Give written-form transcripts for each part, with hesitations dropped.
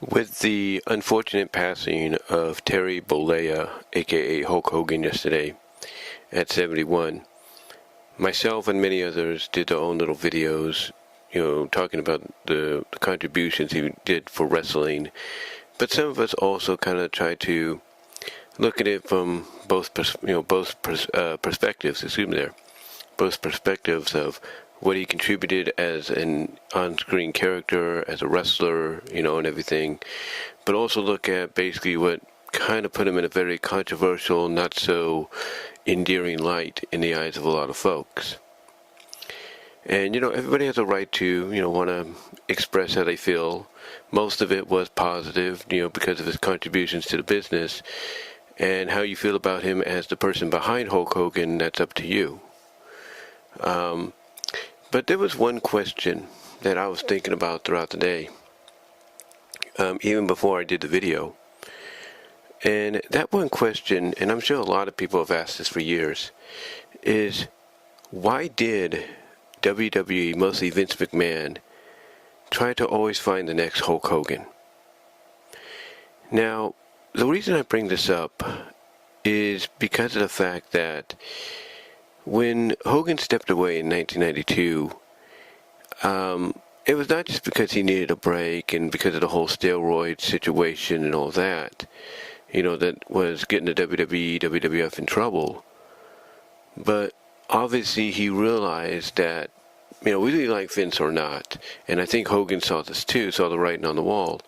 With the unfortunate passing of Terry Bollea, aka Hulk Hogan, yesterday at 71, myself and many others did their own little videos, talking about the contributions he did for wrestling. But some of us also kind of tried to look at it from both perspectives. Both perspectives of what he contributed as an on-screen character, as a wrestler, and everything, but also look at basically what kind of put him in a very controversial, not so endearing light in the eyes of a lot of folks. And, everybody has a right to, want to express how they feel. Most of it was positive, because of his contributions to the business. And how you feel about him as the person behind Hulk Hogan, that's up to you. But there was one question that I was thinking about throughout the day, even before I did the video. And that one question, and I'm sure a lot of people have asked this for years, is why did WWE, mostly Vince McMahon, try to always find the next Hulk Hogan? Now, the reason I bring this up is because of the fact that when Hogan stepped away in 1992, it was not just because he needed a break and because of the whole steroid situation and all that, that was getting the WWE, WWF in trouble. But obviously he realized that, whether you like Vince or not, and I think Hogan saw this too, saw the writing on the wall,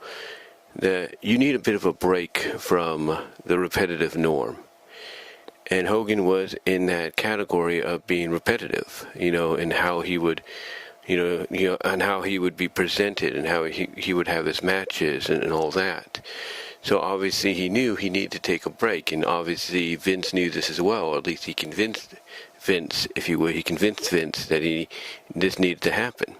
that you need a bit of a break from the repetitive norm. And Hogan was in that category of being repetitive, and how he would, and how he would be presented and how he would have his matches and all that. So obviously he knew he needed to take a break, and obviously Vince knew this as well, or at least he convinced Vince, if you will, that this needed to happen.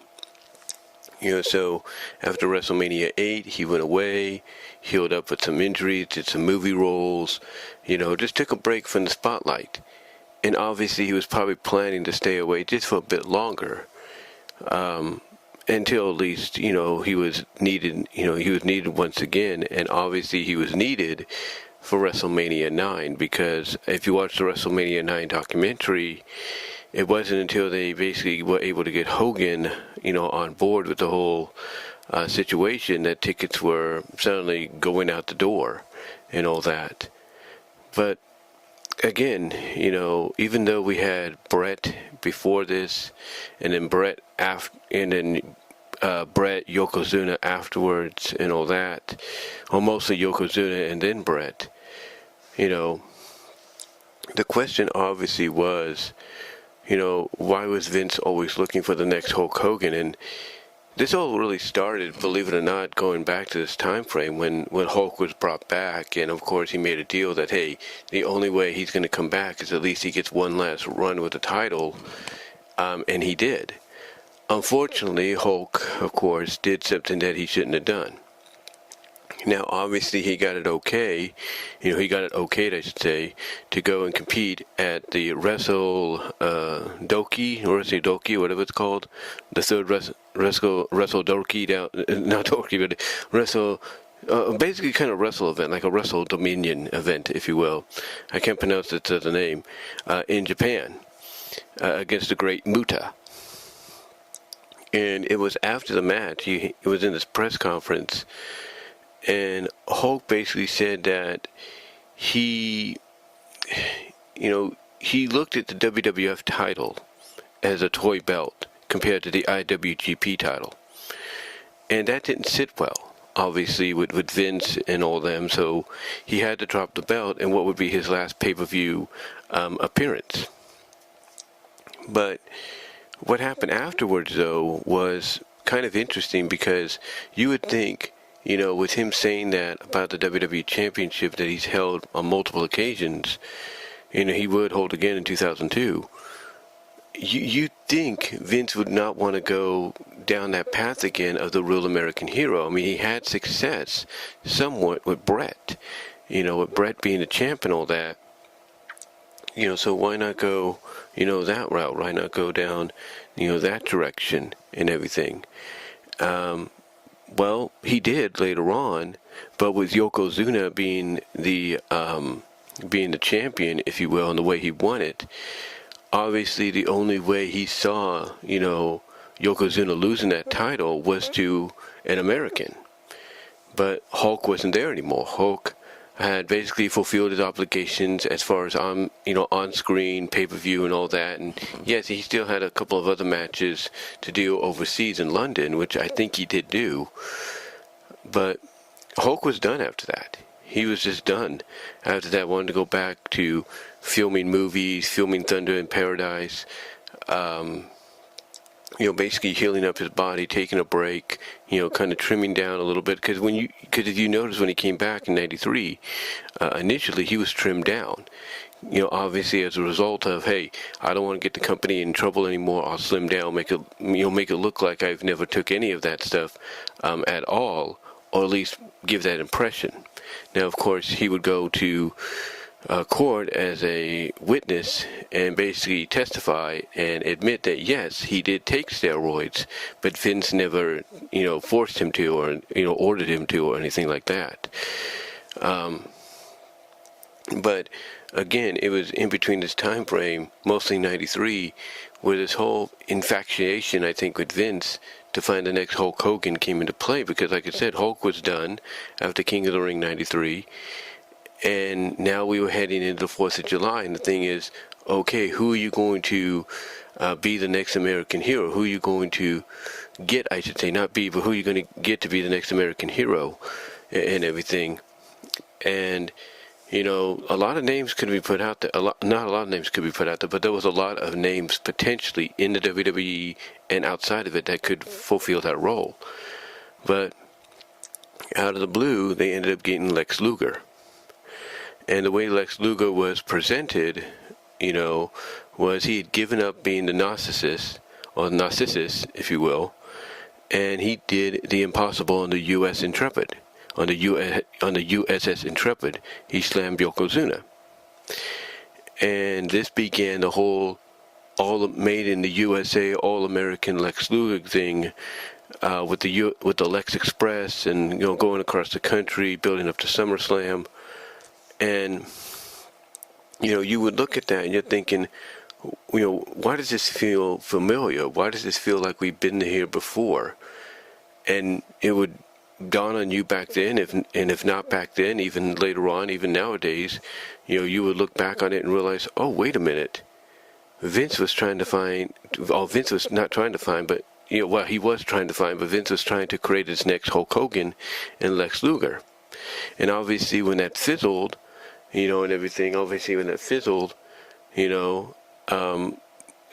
So after WrestleMania 8, he went away, healed up with some injuries, did some movie roles, just took a break from the spotlight. And obviously he was probably planning to stay away just for a bit longer, until at least, he was needed once again. And obviously he was needed for WrestleMania 9, because if you watch the WrestleMania 9 documentary, it wasn't until they basically were able to get Hogan, on board with the whole situation that tickets were suddenly going out the door and all that. But again, even though we had Brett before this, and then Brett after, and then Brett, Yokozuna afterwards, and all that, or mostly Yokozuna and then Brett, the question obviously was, why was Vince always looking for the next Hulk Hogan? And this all really started, believe it or not, going back to this time frame when Hulk was brought back. And of course he made a deal that, hey, the only way he's going to come back is at least he gets one last run with the title. And he did. Unfortunately, Hulk, of course, did something that he shouldn't have done. Now, obviously, he got it okay, he got it okayed, I should say, to go and compete at the Doki, whatever it's called, the third Wrestle Doki down, not Doki, but basically kind of wrestle event, like a Wrestle Dominion event, if you will. I can't pronounce it to the name, in Japan, against the great Muta. And it was after the match, he was in this press conference, and Hulk basically said that he looked at the WWF title as a toy belt compared to the IWGP title. And that didn't sit well, obviously, with Vince and all them, so he had to drop the belt in what would be his last pay-per-view appearance. But what happened afterwards, though, was kind of interesting, because you would think, with him saying that about the WWE Championship that he's held on multiple occasions, he would hold again in 2002. You'd think Vince would not want to go down that path again of the real American hero. I mean, he had success somewhat with Brett, with Brett being the champ and all that. So why not go, that route? Why not go down, that direction and everything? Well, he did later on, but with Yokozuna being the champion, if you will, and the way he won it, obviously the only way he saw, Yokozuna losing that title was to an American. But Hulk wasn't there anymore. Hulk had basically fulfilled his obligations as far as on-screen, pay-per-view and all that. And yes, he still had a couple of other matches to do overseas in London, which I think he did do. But Hulk was done after that. He was just done. After that, wanted to go back to filming movies, filming Thunder in Paradise, basically healing up his body, taking a break, kind of trimming down a little bit. Because if you notice when he came back in '93, initially he was trimmed down. Obviously as a result of, hey, I don't want to get the company in trouble anymore. I'll slim down, make it look like I've never took any of that stuff at all, or at least give that impression. Now, of course, he would go to court as a witness and basically testify and admit that yes, he did take steroids, but Vince never, forced him to, or ordered him to, or anything like that. But again, it was in between this time frame, mostly '93, where this whole infatuation, I think, with Vince to find the next Hulk Hogan came into play, because like I said, Hulk was done after King of the Ring '93, and now we were heading into the 4th of July, and the thing is, okay, who are you going to be the next American hero? Who are you going to get, I should say, not be, but who are you going to get to be the next American hero and everything? And a lot of names could be put out there. Not a lot of names could be put out there, but there was a lot of names potentially in the WWE and outside of it that could fulfill that role. But out of the blue, they ended up getting Lex Luger. And the way Lex Luger was presented, was he had given up being the Narcissus, or Narcissus, if you will, and he did the impossible on the U.S. Intrepid. On the USS Intrepid, he slammed Yokozuna. And this began the whole made in the USA, all-American Lex Luger thing, with the Lex Express, and going across the country, building up to SummerSlam. And you would look at that and you're thinking, why does this feel familiar? Why does this feel like we've been here before? And it would dawn on you back then, if not back then, even later on, even nowadays, you would look back on it and realize, oh, wait a minute, Vince was not trying to find, but he was trying to find, but Vince was trying to create his next Hulk Hogan and Lex Luger. And obviously when that fizzled, and everything,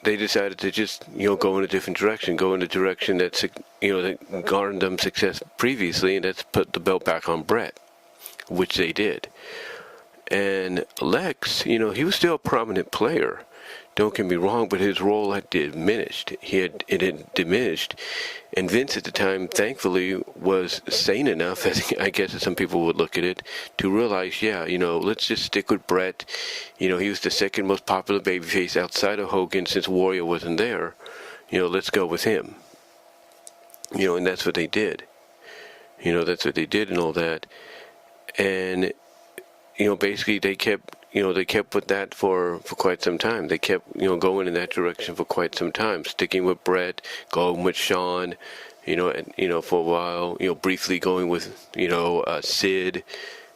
they decided to just, go in a different direction, go in a direction that's, that garnered them success previously, and that's put the belt back on Brett, which they did. And Lex, he was still a prominent player. Don't get me wrong, but his role had diminished. It had diminished. And Vince at the time, thankfully, was sane enough, I guess as some people would look at it, to realize, let's just stick with Brett. He was the second most popular babyface outside of Hogan since Warrior wasn't there. Let's go with him. And that's what they did. That's what they did and all that. And, basically they kept with that for quite some time. They kept, going in that direction for quite some time, sticking with Brett, going with Shawn, for a while, briefly going with, Sid,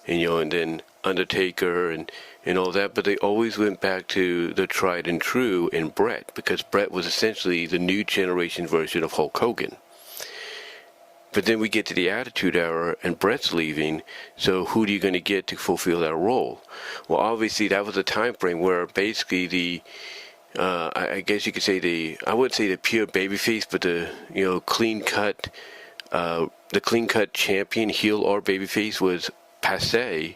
and then Undertaker and all that. But they always went back to the tried and true in Brett, because Brett was essentially the new generation version of Hulk Hogan. But then we get to the Attitude Era, and Brett's leaving, so who are you going to get to fulfill that role? Well, obviously, that was a time frame where basically I guess you could say I wouldn't say the pure babyface, but the, clean-cut champion, heel or babyface, was passé.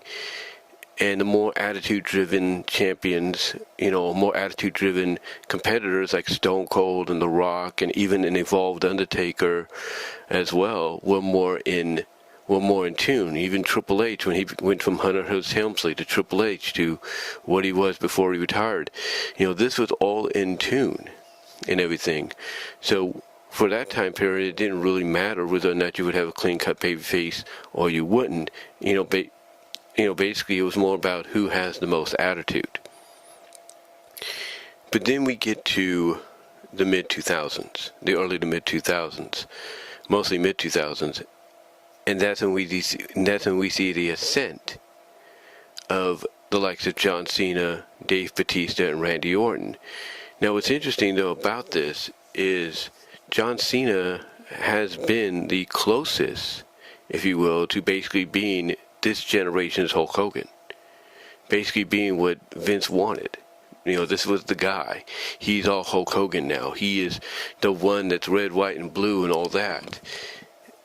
And the more attitude-driven champions, more attitude-driven competitors like Stone Cold and The Rock, and even an evolved Undertaker as well, were more in tune. Even Triple H, when he went from Hunter Hearst Helmsley to Triple H to what he was before he retired, this was all in tune and everything. So for that time period, it didn't really matter whether or not you would have a clean-cut babyface or you wouldn't. Basically, it was more about who has the most attitude. But then we get to the mid-2000s, the early to mid-2000s, mostly mid-2000s, and that's when we see the ascent of the likes of John Cena, Dave Batista, and Randy Orton. Now, what's interesting, though, about this is John Cena has been the closest, if you will, to basically being this generation's Hulk Hogan. Basically being what Vince wanted. This was the guy. He's all Hulk Hogan now. He is the one that's red, white, and blue and all that.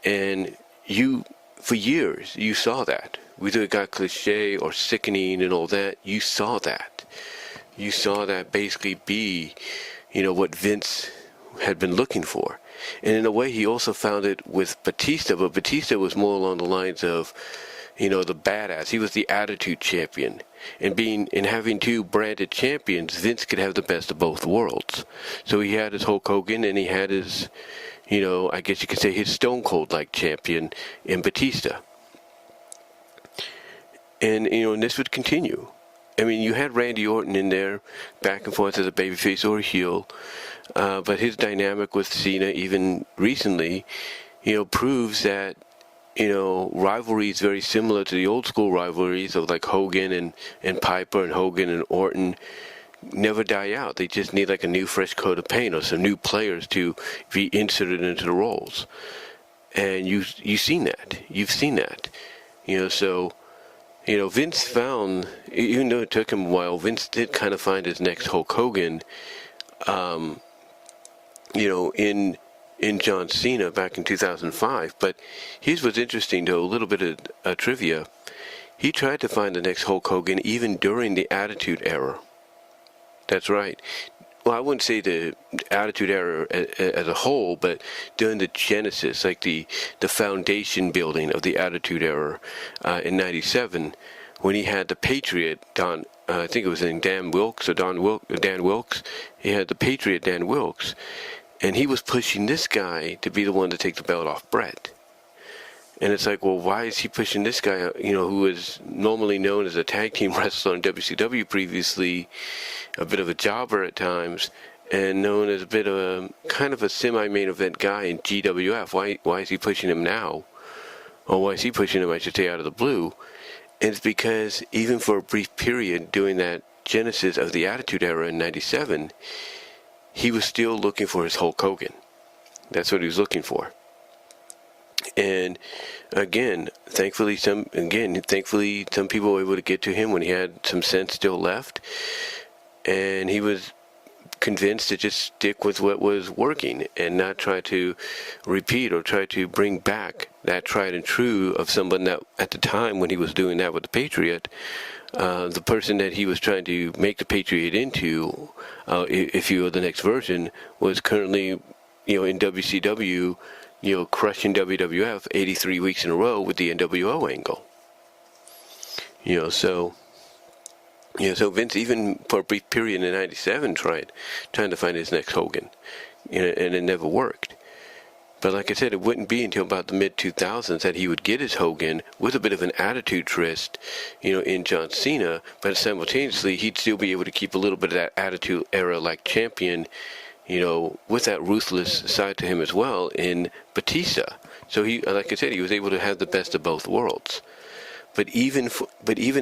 And for years, you saw that. Whether it got cliche or sickening and all that, you saw that. You saw that basically be, what Vince had been looking for. And in a way, he also found it with Batista, but Batista was more along the lines of, the badass. He was the attitude champion. And having two branded champions, Vince could have the best of both worlds. So he had his Hulk Hogan, and he had his, I guess you could say his Stone Cold-like champion in Batista. And, and this would continue. I mean, you had Randy Orton in there, back and forth as a babyface or a heel, but his dynamic with Cena, even recently, proves that, rivalry is very similar to the old school rivalries of like Hogan and Piper and Hogan and Orton never die out. They just need like a new fresh coat of paint or some new players to be inserted into the roles. And you've seen that. You've seen that. So... Vince found, even though it took him a while, Vince did kind of find his next Hulk Hogan, in John Cena back in 2005. But here's what's interesting, though, a little bit of trivia. He tried to find the next Hulk Hogan even during the Attitude Era. That's right. Well, I wouldn't say the Attitude Era as a whole, but during the genesis, like the foundation building of the Attitude Era in '97, when he had the Patriot, I think it was in Dan Wilkes. He had the Patriot, Dan Wilkes, and he was pushing this guy to be the one to take the belt off Bret. And it's like, well, why is he pushing this guy, who is normally known as a tag team wrestler in WCW previously, a bit of a jobber at times, and known as a bit of a kind of a semi-main event guy in GWF. Why is he pushing him now? Or why is he pushing him, I should say, out of the blue? And it's because even for a brief period during that genesis of the Attitude Era in '97, he was still looking for his Hulk Hogan. That's what he was looking for. And again, thankfully some people were able to get to him when he had some sense still left, and he was convinced to just stick with what was working and not try to repeat or try to bring back that tried and true of someone that at the time when he was doing that with the Patriot, the person that he was trying to make the Patriot into, if you will, the next version, was currently, in WCW, crushing WWF 83 weeks in a row with the NWO angle. So Vince, even for a brief period in '97, trying to find his next Hogan, and it never worked. But like I said, it wouldn't be until about the mid-2000s that he would get his Hogan with a bit of an attitude twist, in John Cena, but simultaneously he'd still be able to keep a little bit of that Attitude Era-like champion, with that ruthless side to him as well in Batista. So he, like I said, he was able to have the best of both worlds. But even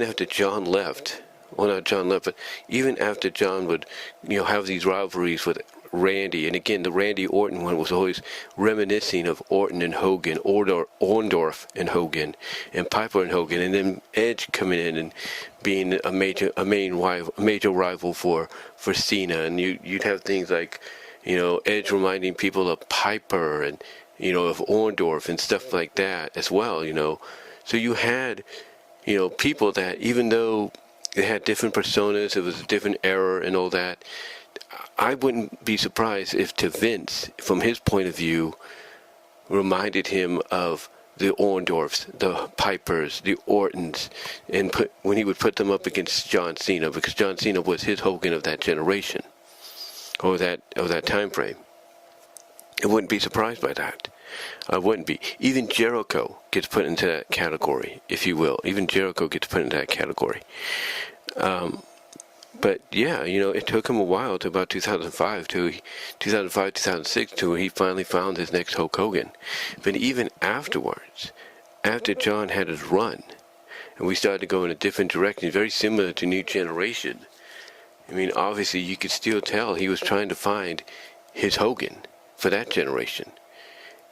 after John left, well, not John left, but even after John would, have these rivalries with Randy, and again, the Randy Orton one was always reminiscing of Orton and Hogan, Orndorff and Hogan, and Piper and Hogan, and then Edge coming in and being a major rival for Cena, and you'd have things like, Edge reminding people of Piper and of Orndorff and stuff like that as well, So you had, people that even though they had different personas, it was a different era and all that. I wouldn't be surprised if to Vince, from his point of view, reminded him of the Orndorffs, the Pipers, the Ortons, and when he would put them up against John Cena, because John Cena was his Hogan of that generation, or that time frame. I wouldn't be surprised by that. I wouldn't be. Even Jericho gets put into that category, if you will. Even Jericho gets put into that category. But yeah, it took him a while, to about 2005, 2006, to where he finally found his next Hulk Hogan. But even afterwards, after John had his run, and we started to go in a different direction, very similar to New Generation, I mean, obviously you could still tell he was trying to find his Hogan for that generation.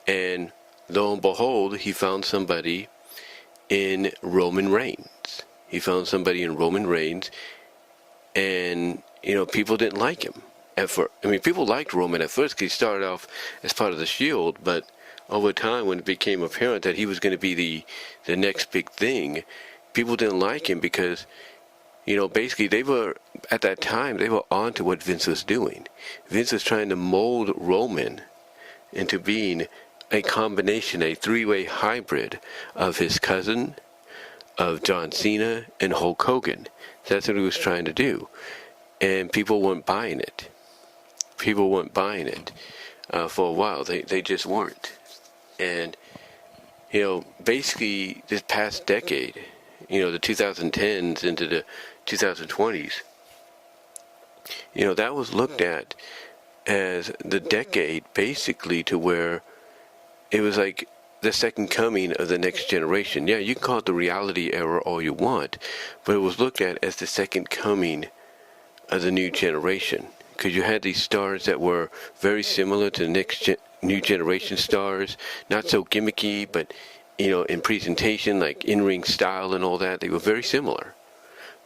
And lo and behold, he found somebody in Roman Reigns. And, people didn't like him at first. I mean, people liked Roman at first because he started off as part of the Shield, but over time, when it became apparent that he was going to be the next big thing, people didn't like him because, basically at that time, they were on to what Vince was doing. Vince was trying to mold Roman into being a combination, a three-way hybrid of his cousin, of John Cena, and Hulk Hogan. That's what he was trying to do. And people weren't buying it. For a while. They just weren't. And, basically this past decade, the 2010s into the 2020s, that was looked at as the decade, basically, to where it was like the second coming of the next generation. Yeah, you can call it the reality era all you want, but it was looked at as the second coming of the new generation. Because you had these stars that were very similar to the new generation stars, not so gimmicky, but, in presentation, like in-ring style and all that, they were very similar.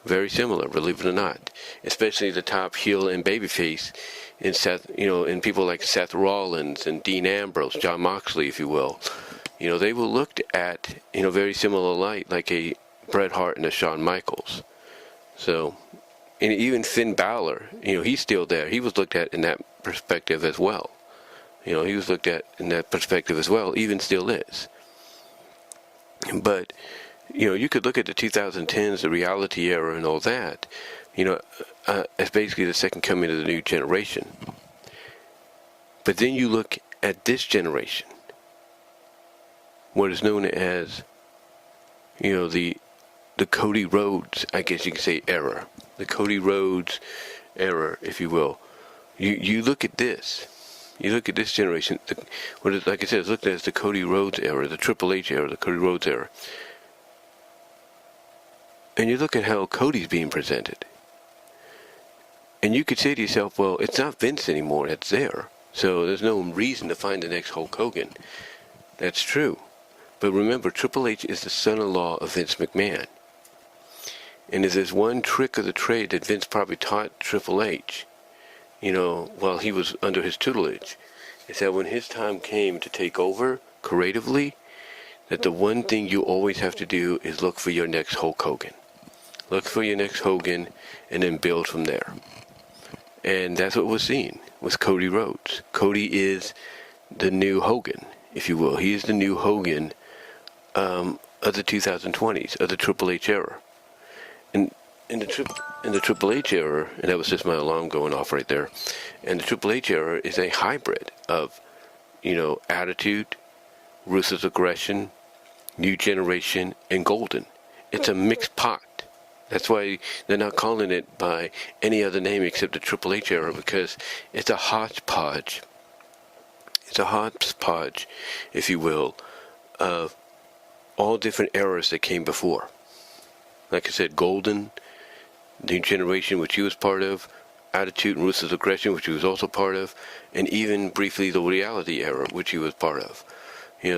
Very similar, believe it or not. Especially the top heel and babyface in in people like Seth Rollins and Dean Ambrose, John Moxley, if you will. They were looked at in a very similar light, like a Bret Hart and a Shawn Michaels. So, and even Finn Balor, he's still there. He was looked at in that perspective as well. He was looked at in that perspective as well, even still is. But, you could look at the 2010s, the reality era and all that, as basically the second coming of the new generation. But then you look at this generation, what is known as, the Cody Rhodes, I guess you could say, era. The Cody Rhodes era, if you will. You look at this. You look at this generation. Like I said, it's looked at as the Cody Rhodes era, the Triple H era, the Cody Rhodes era. And you look at how Cody's being presented. And you could say to yourself, well, it's not Vince anymore that's there. So there's no reason to find the next Hulk Hogan. That's true. But remember, Triple H is the son-in-law of Vince McMahon. And there's one trick of the trade that Vince probably taught Triple H, while he was under his tutelage, is that when his time came to take over creatively, that the one thing you always have to do is look for your next Hulk Hogan. Look for your next Hogan and then build from there. And that's what we're seeing with Cody Rhodes. Cody is the new Hogan, if you will. He is the new Hogan of the 2020s, of the Triple H era. And in the Triple H era, and that was just my alarm going off right there, and the Triple H era is a hybrid of, attitude, ruthless aggression, new generation, and golden. It's a mixed pot. That's why they're not calling it by any other name except the Triple H era, because it's a hodgepodge. It's a hodgepodge, if you will, of all different eras that came before. Like I said, golden, new generation, which he was part of, attitude and ruthless aggression, which he was also part of, and even briefly the reality era, which he was part of.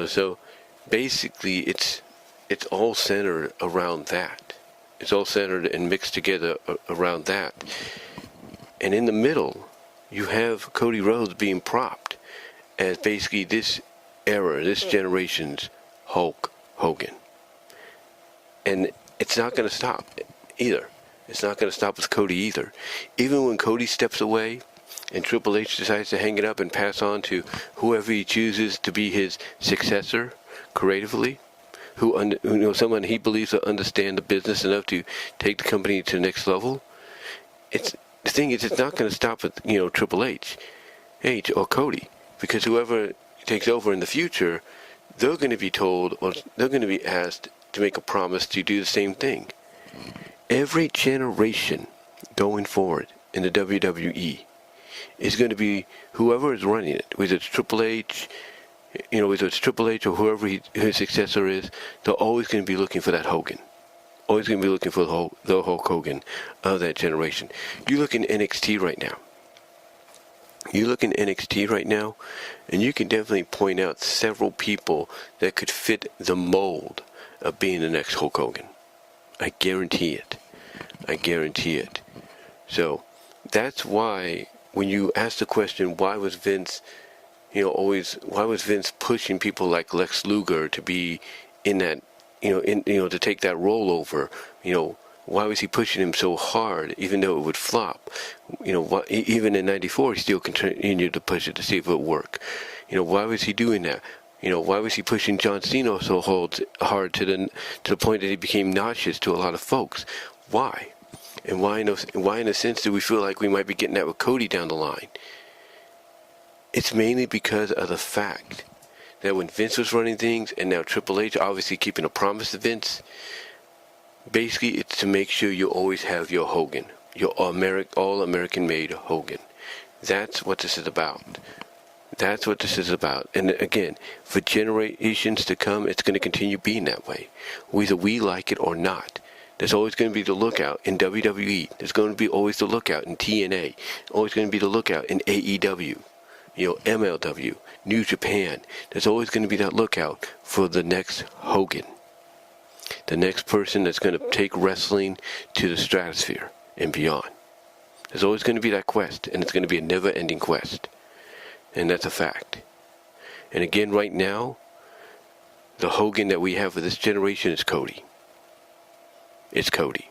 So basically it's all centered around that. It's all centered and mixed together around that. And in the middle, you have Cody Rhodes being propped as basically this era, this generation's Hulk Hogan. And it's not going to stop either. It's not going to stop with Cody either. Even when Cody steps away and Triple H decides to hang it up and pass on to whoever he chooses to be his successor creatively, someone he believes will understand the business enough to take the company to the next level, the thing is, it's not going to stop with, Triple H or Cody. because whoever takes over in the future, they're going to be told, or they're going to be asked to make a promise to do the same thing. Every generation going forward in the WWE is going to be whoever is running it, whether it's Triple H, whether it's Triple H or whoever his successor is, they're always going to be looking for that Hogan. Always going to be looking for the Hulk Hogan of that generation. You look in NXT right now. And you can definitely point out several people that could fit the mold of being the next Hulk Hogan. I guarantee it. So that's why when you ask the question, why was Vince pushing people like Lex Luger to be in that, to take that role over, why was he pushing him so hard, even though it would flop? Even in '94, he still continued to push it to see if it would work. Why was he doing that? Why was he pushing John Cena so hard to the point that he became nauseous to a lot of folks? Why? And why in a sense do we feel like we might be getting that with Cody down the line? It's mainly because of the fact that when Vince was running things, and now Triple H obviously keeping a promise to Vince, basically it's to make sure you always have your Hogan, your all-American made Hogan. That's what this is about. And again, for generations to come, it's going to continue being that way, whether we like it or not. There's always going to be the lookout in WWE. There's going to be always the lookout in TNA. Always going to be the lookout in AEW, MLW, New Japan. There's always going to be that lookout for the next Hogan. The next person that's going to take wrestling to the stratosphere and beyond. There's always going to be that quest, and it's going to be a never-ending quest. And that's a fact. And again, right now, the Hogan that we have for this generation is Cody. It's Cody.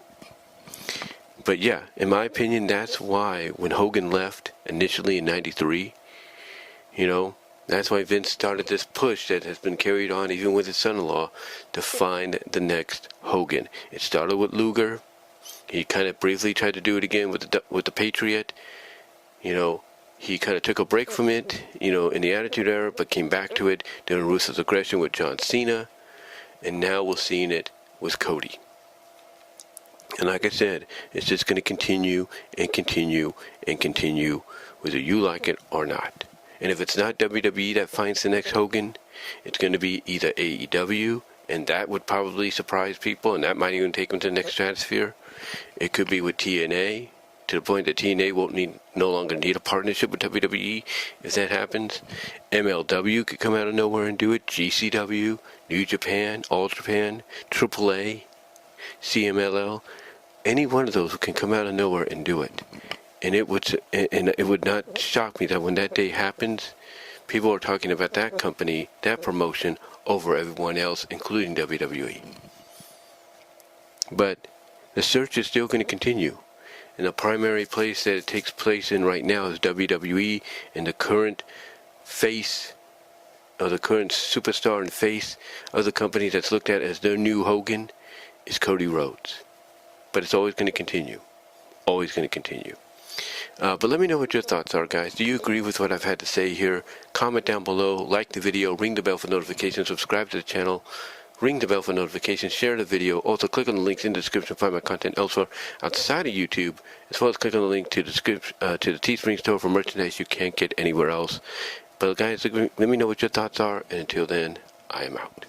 But yeah, in my opinion, that's why when Hogan left initially in '93, that's why Vince started this push that has been carried on even with his son-in-law to find the next Hogan. It started with Luger. He kind of briefly tried to do it again with the Patriot. He kind of took a break from it, in the Attitude Era, but came back to it during Ruthless Aggression with John Cena. And now we're seeing it with Cody. And like I said, it's just going to continue and continue and continue, whether you like it or not. And if it's not WWE that finds the next Hogan, it's going to be either AEW, and that would probably surprise people, and that might even take them to the next stratosphere. It could be with TNA, to the point that TNA won't no longer need a partnership with WWE if that happens. MLW could come out of nowhere and do it. GCW, New Japan, All Japan, AAA, CMLL. Any one of those can come out of nowhere and do it. And it would not shock me that when that day happens, people are talking about that company, that promotion, over everyone else, including WWE. But the search is still going to continue. And the primary place that it takes place in right now is WWE, and the current face, or the current superstar and face of the company that's looked at as their new Hogan is Cody Rhodes. But it's always going to continue. Always going to continue. But let me know what your thoughts are, guys. Do you agree with what I've had to say here? Comment down below, like the video, ring the bell for notifications, subscribe to the channel, ring the bell for notifications, share the video. Also, click on the links in the description to find my content elsewhere outside of YouTube, as well as click on the link to the Teespring store for merchandise you can't get anywhere else. But guys, let me know what your thoughts are, and until then, I am out.